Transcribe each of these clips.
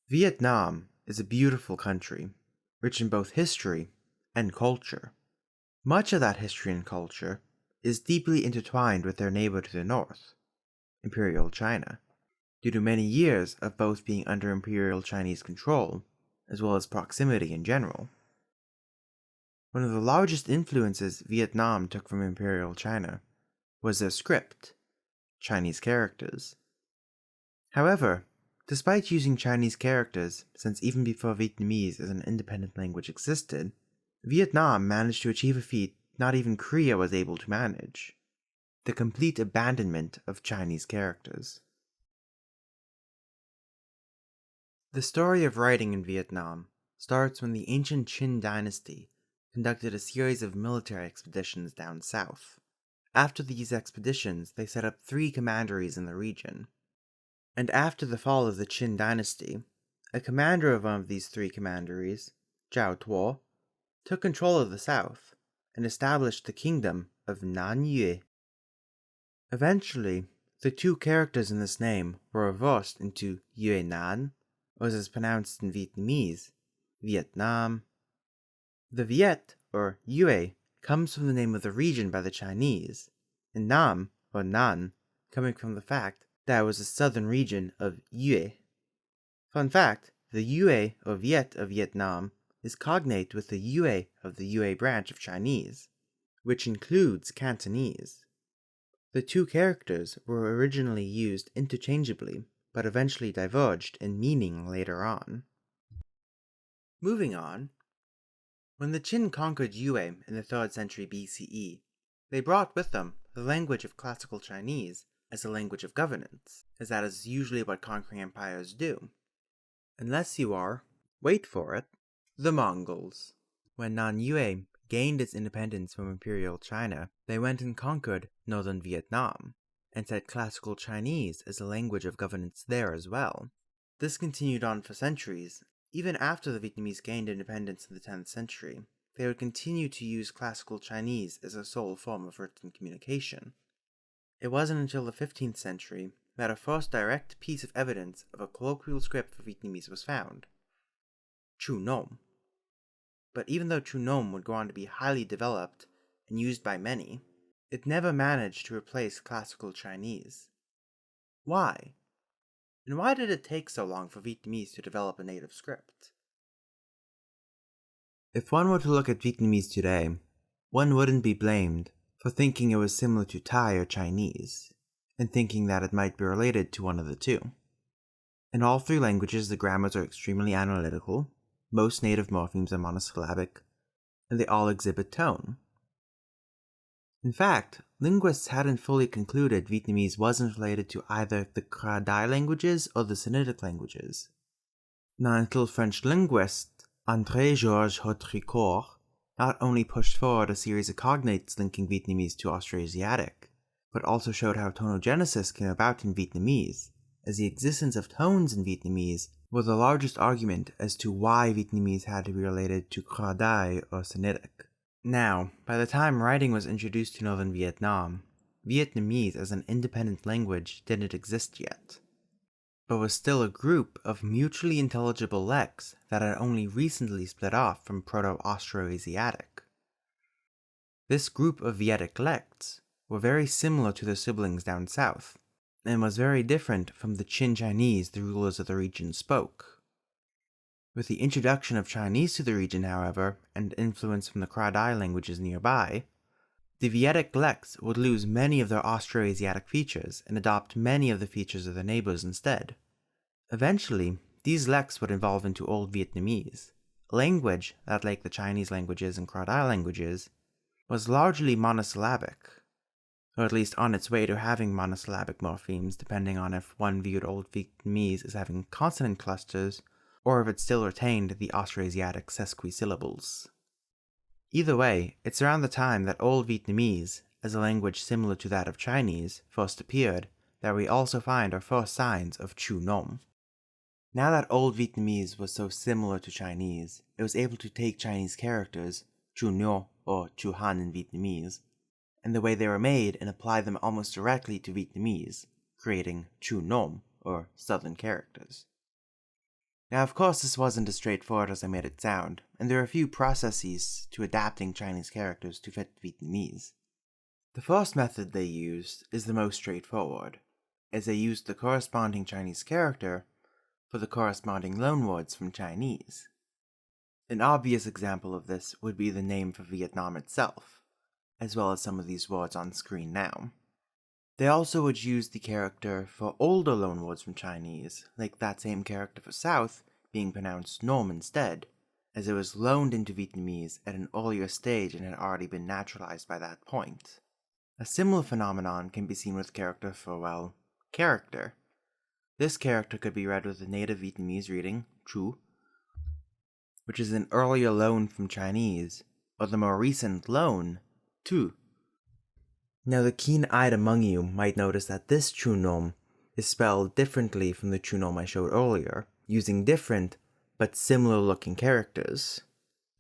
Vietnam is a beautiful country, rich in both history and culture. Much of that history and culture is deeply intertwined with their neighbor to the north, Imperial China, due to many years of both being under Imperial Chinese control, as well as proximity in general. One of the largest influences Vietnam took from Imperial China was their script, Chinese characters. However, despite using Chinese characters since even before Vietnamese as an independent language existed, Vietnam managed to achieve a feat not even Korea was able to manage: the complete abandonment of Chinese characters. The story of writing in Vietnam starts when the ancient Qin dynasty conducted a series of military expeditions down south. After these expeditions, they set up 3 commanderies in the region. And after the fall of the Qin dynasty, a commander of one of these 3 commanderies, Zhao Tuo, took control of the south and established the kingdom of Nan Yue. Eventually, the 2 characters in this name were reversed into Yue Nan, or as it's pronounced in Vietnamese, Vietnam. The Viet, or Yue, comes from the name of the region by the Chinese, and Nam, or Nan, coming from the fact that it was the southern region of Yue. Fun fact, the Yue or Viet of Vietnam is cognate with the Yue of the Yue branch of Chinese, which includes Cantonese. The 2 characters were originally used interchangeably, but eventually diverged in meaning later on. Moving on, when the Qin conquered Yue in the 3rd century BCE, they brought with them the language of classical Chinese as a language of governance, as that is usually what conquering empires do. Unless you are, wait for it, the Mongols. When Nan Yue gained its independence from Imperial China, they went and conquered northern Vietnam, and set classical Chinese as a language of governance there as well. This continued on for centuries. Even after the Vietnamese gained independence in the 10th century, they would continue to use classical Chinese as a sole form of written communication. It wasn't until the 15th century that a first direct piece of evidence of a colloquial script for Vietnamese was found: Chu Nom. But even though Chu Nom would go on to be highly developed and used by many, it never managed to replace classical Chinese. Why? And why did it take so long for Vietnamese to develop a native script? If one were to look at Vietnamese today, one wouldn't be blamed for thinking it was similar to Thai or Chinese, and thinking that it might be related to one of the 2. In all 3 languages, the grammars are extremely analytical, most native morphemes are monosyllabic, and they all exhibit tone. In fact, linguists hadn't fully concluded Vietnamese wasn't related to either the Kra Dai languages or the Sinitic languages. Not until French linguist André-Georges Hautricourt not only pushed forward a series of cognates linking Vietnamese to Austroasiatic, but also showed how tonogenesis came about in Vietnamese, as the existence of tones in Vietnamese were the largest argument as to why Vietnamese had to be related to Kra Dai or Sinitic. Now, by the time writing was introduced to northern Vietnam, Vietnamese as an independent language didn't exist yet, but was still a group of mutually intelligible leks that had only recently split off from Proto-Austroasiatic. This group of Vietic leks were very similar to their siblings down south, and was very different from the Qin Chinese the rulers of the region spoke. With the introduction of Chinese to the region, however, and influence from the Kra Dai languages nearby, the Vietic leks would lose many of their Austroasiatic features and adopt many of the features of their neighbors instead. Eventually, these leks would evolve into Old Vietnamese, a language that, like the Chinese languages and Kra Dai languages, was largely monosyllabic, or at least on its way to having monosyllabic morphemes, depending on if one viewed Old Vietnamese as having consonant clusters, or if it still retained the Austroasiatic sesquisyllables. Either way, it's around the time that Old Vietnamese, as a language similar to that of Chinese, first appeared, that we also find our first signs of Chu Nom. Now that Old Vietnamese was so similar to Chinese, it was able to take Chinese characters, Chu Nho or Chu Han in Vietnamese, and the way they were made and apply them almost directly to Vietnamese, creating Chu Nom, or Southern characters. Now, of course, this wasn't as straightforward as I made it sound, and there are a few processes to adapting Chinese characters to fit Vietnamese. The first method they used is the most straightforward, as they used the corresponding Chinese character for the corresponding loanwords from Chinese. An obvious example of this would be the name for Vietnam itself, as well as some of these words on screen now. They also would use the character for older loanwords from Chinese, like that same character for South being pronounced Nom instead, as it was loaned into Vietnamese at an earlier stage and had already been naturalized by that point. A similar phenomenon can be seen with character for, well, character. This character could be read with the native Vietnamese reading, Chu, which is an earlier loan from Chinese, or the more recent loan, Tu. Now the keen-eyed among you might notice that this Chu Nom is spelled differently from the Chu Nom I showed earlier, using different but similar looking characters.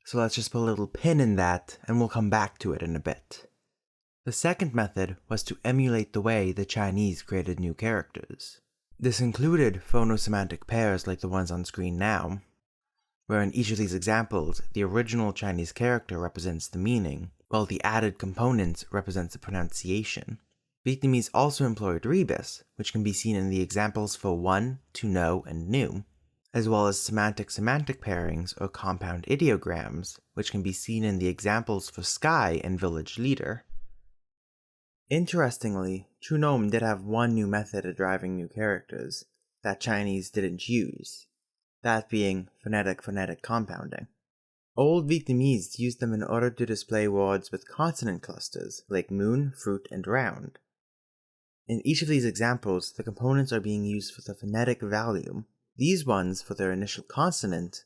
So let's just put a little pin in that and we'll come back to it in a bit. The second method was to emulate the way the Chinese created new characters. This included phonosemantic pairs like the ones on screen now, where in each of these examples the original Chinese character represents the meaning, while the added components represents the pronunciation. Vietnamese also employed rebus, which can be seen in the examples for one, to know, and new, as well as semantic-semantic pairings or compound ideograms, which can be seen in the examples for sky and village leader. Interestingly, Chu Nom did have one new method of driving new characters that Chinese didn't use, that being phonetic-phonetic compounding. Old Vietnamese used them in order to display words with consonant clusters, like moon, fruit, and round. In each of these examples, the components are being used for the phonetic value, these ones for their initial consonant,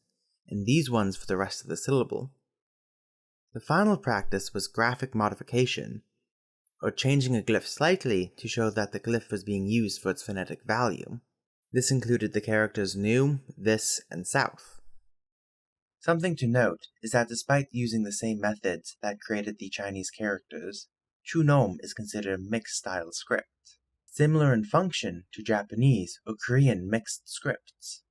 and these ones for the rest of the syllable. The final practice was graphic modification, or changing a glyph slightly to show that the glyph was being used for its phonetic value. This included the characters new, this, and south. Something to note is that despite using the same methods that created the Chinese characters, Chu Nom is considered a mixed-style script, similar in function to Japanese or Korean mixed scripts.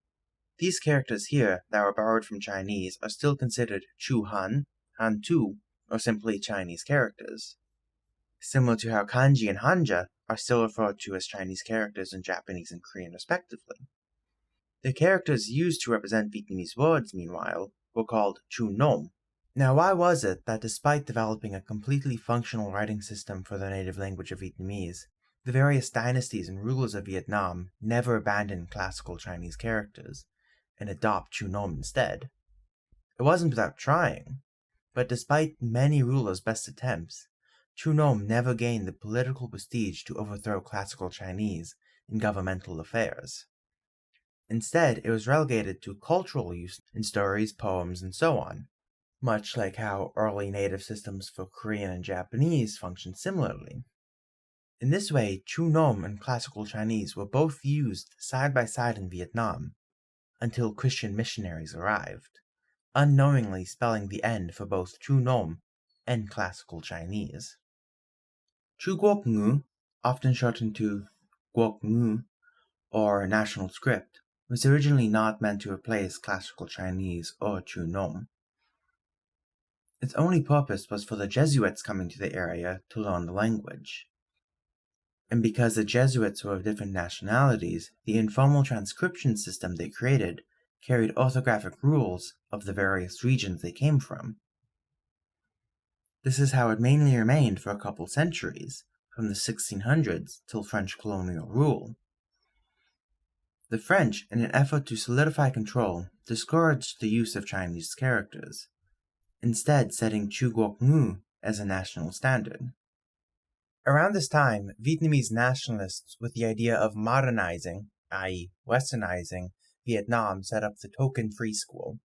These characters here that were borrowed from Chinese are still considered Chu Han, Han Tu, or simply Chinese characters, similar to how kanji and hanja are still referred to as Chinese characters in Japanese and Korean respectively. The characters used to represent Vietnamese words, meanwhile, were called Chu Nom. Now, why was it that despite developing a completely functional writing system for the native language of Vietnamese, the various dynasties and rulers of Vietnam never abandoned classical Chinese characters and adopt Chu Nom instead? It wasn't without trying, but despite many rulers' best attempts, Chu Nom never gained the political prestige to overthrow classical Chinese in governmental affairs. Instead, it was relegated to cultural use in stories, poems, and so on, much like how early native systems for Korean and Japanese functioned similarly. In this way, Chu Nom and classical Chinese were both used side by side in Vietnam, until Christian missionaries arrived, unknowingly spelling the end for both Chu Nom and classical Chinese. Chu Guok Ngu, often shortened to Guok Ngu, or national script, was originally not meant to replace classical Chinese or Chu Nom. Its only purpose was for the Jesuits coming to the area to learn the language. And because the Jesuits were of different nationalities, the informal transcription system they created carried orthographic rules of the various regions they came from. This is how it mainly remained for a couple centuries, from the 1600s till French colonial rule. The French, in an effort to solidify control, discouraged the use of Chinese characters, instead setting Chu Guok Ngu as a national standard. Around this time, Vietnamese nationalists with the idea of modernizing, i.e. westernizing, Vietnam set up the Token Free School.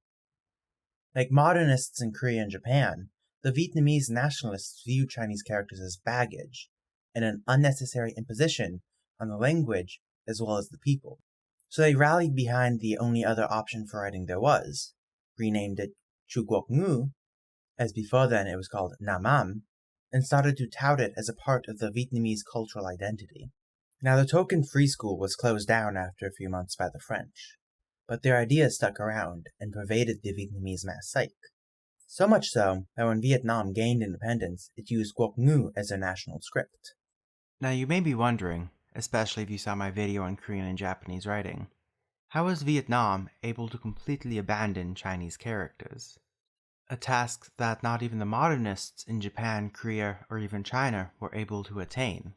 Like modernists in Korea and Japan, the Vietnamese nationalists viewed Chinese characters as baggage, and an unnecessary imposition on the language as well as the people. So they rallied behind the only other option for writing there was, renamed it Chu Guok Ngu, as before then it was called Nam Am, and started to tout it as a part of the Vietnamese cultural identity. Now the Token Free School was closed down after a few months by the French, but their ideas stuck around and pervaded the Vietnamese mass psyche. So much so that when Vietnam gained independence, it used Quoc Ngu as their national script. Now you may be wondering, especially if you saw my video on Korean and Japanese writing, how was Vietnam able to completely abandon Chinese characters? A task that not even the modernists in Japan, Korea, or even China were able to attain.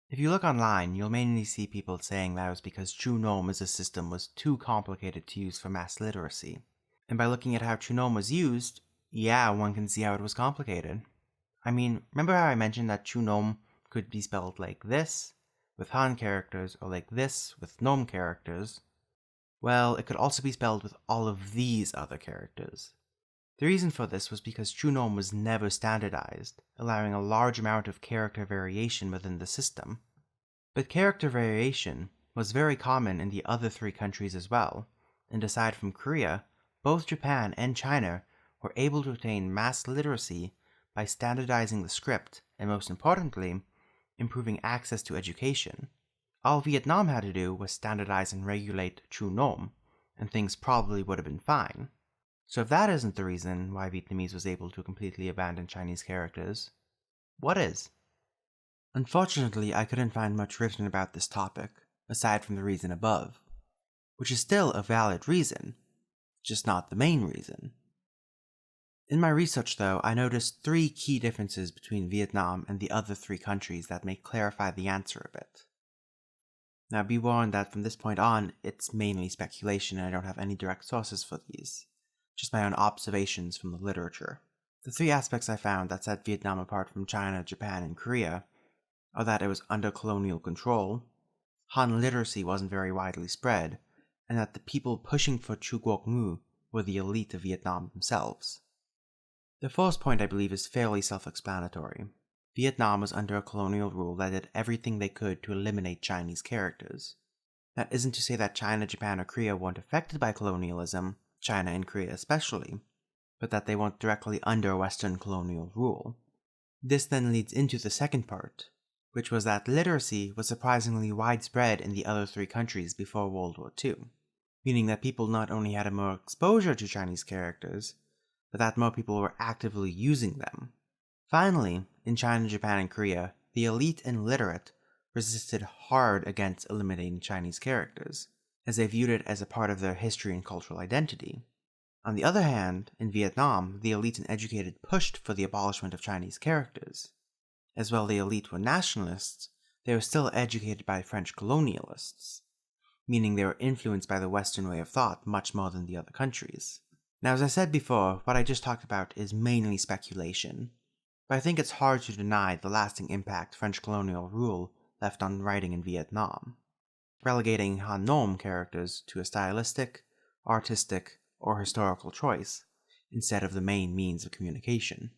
If you look online, you'll mainly see people saying that it was because Chunome as a system was too complicated to use for mass literacy. And by looking at how Chunome was used, yeah, one can see how it was complicated. I mean, remember how I mentioned that Chunome could be spelled like this, with Han characters, or like this, with Nome characters? Well, it could also be spelled with all of these other characters. The reason for this was because Chunome was never standardized, allowing a large amount of character variation within the system. But character variation was very common in the other three countries as well, and aside from Korea, both Japan and China were able to attain mass literacy by standardizing the script and, most importantly, improving access to education. All Vietnam had to do was standardize and regulate Chunome, and things probably would have been fine. So if that isn't the reason why Vietnamese was able to completely abandon Chinese characters, what is? Unfortunately, I couldn't find much written about this topic, aside from the reason above, which is still a valid reason, just not the main reason. In my research, though, I noticed 3 key differences between Vietnam and the other 3 countries that may clarify the answer a bit. Now be warned that from this point on, it's mainly speculation and I don't have any direct sources for these, just my own observations from the literature. The 3 aspects I found that set Vietnam apart from China, Japan, and Korea are that it was under colonial control, Han literacy wasn't very widely spread, and that the people pushing for Chu Quoc Ngu were the elite of Vietnam themselves. The first point I believe is fairly self-explanatory. Vietnam was under a colonial rule that did everything they could to eliminate Chinese characters. That isn't to say that China, Japan, or Korea weren't affected by colonialism, China and Korea especially, but that they weren't directly under Western colonial rule. This then leads into the second part, which was that literacy was surprisingly widespread in the other 3 countries before World War II, meaning that people not only had more exposure to Chinese characters, but that more people were actively using them. Finally, in China, Japan, and Korea, the elite and literate resisted hard against eliminating Chinese characters, as they viewed it as a part of their history and cultural identity. On the other hand, in Vietnam, the elite and educated pushed for the abolishment of Chinese characters. As while the elite were nationalists, they were still educated by French colonialists, meaning they were influenced by the Western way of thought much more than the other countries. Now, as I said before, what I just talked about is mainly speculation, but I think it's hard to deny the lasting impact French colonial rule left on writing in Vietnam, relegating Han Nom characters to a stylistic, artistic, or historical choice, instead of the main means of communication.